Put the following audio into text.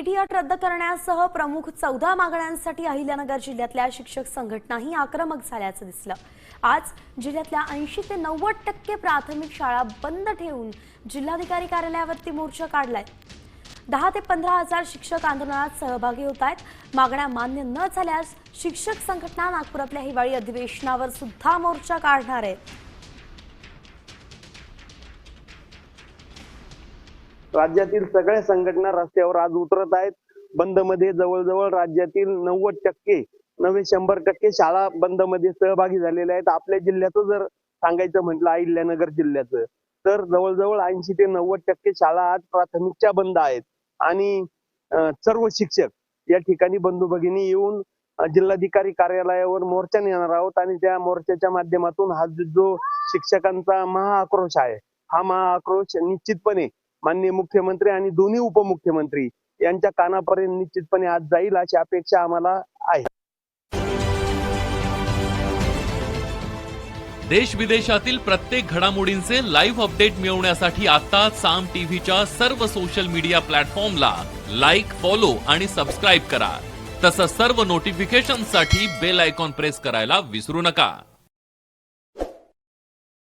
TET अट रद्द करण्यासह प्रमुख 14 मागण्यांसाठी अहिल्यानगर जिल्ह्यातल्या शिक्षक संघटनाही आक्रमक झाल्याचं दिसलं। आज जिल्ह्यातल्या 80 ते 90% प्राथमिक शाळा बंद ठेवून जिल्हाधिकारी कार्यालयावरती मोर्चा काढलाय। 10 ते 15 हजार शिक्षक आंदोलनात सहभागी होत आहेत। मागण्या मान्य न झाल्यास शिक्षक संघटना नागपुरातल्या हिवाळी अधिवेशनावर सुद्धा मोर्चा काढणार आहेत। राज्यातील सगळ्या संघटना रस्त्यावर आज उतरत आहेत। बंद मध्ये जवळजवळ राज्यातील 90% नव्हे 100% शाळा बंद मध्ये सहभागी झालेल्या आहेत। आपल्या जिल्ह्याचं जर सांगायचं म्हटलं अहिल्यानगर जिल्ह्याचं तर जवळजवळ 80 ते 90% शाळा आज प्राथमिकच्या बंद आहेत आणि सर्व शिक्षक या ठिकाणी बंधू भगिनी येऊन जिल्हाधिकारी कार्यालयावर मोर्चा नेणार आहोत आणि त्या मोर्चाच्या माध्यमातून हा जो शिक्षकांचा महाआक्रोश आहे हा महाआक्रोश निश्चितपणे माननीय मुख्यमंत्री आणि दोन्ही उपमुख्यमंत्री यांच्या कानापर्यंत निश्चितपणे आज जाईल अशी अपेक्षा आम्हाला आहे। देश विदेशातील प्रत्येक घडामोडींचे लाईव्ह अपडेट मिळवण्यासाठी आता साम टीव्हीच्या सर्व सोशल मीडिया प्लॅटफॉर्मला लाईक, फॉलो आणि सबस्क्राईब करा। तसंच सर्व नोटिफिकेशनसाठी बेल आयकॉन प्रेस करायला विसरू नका।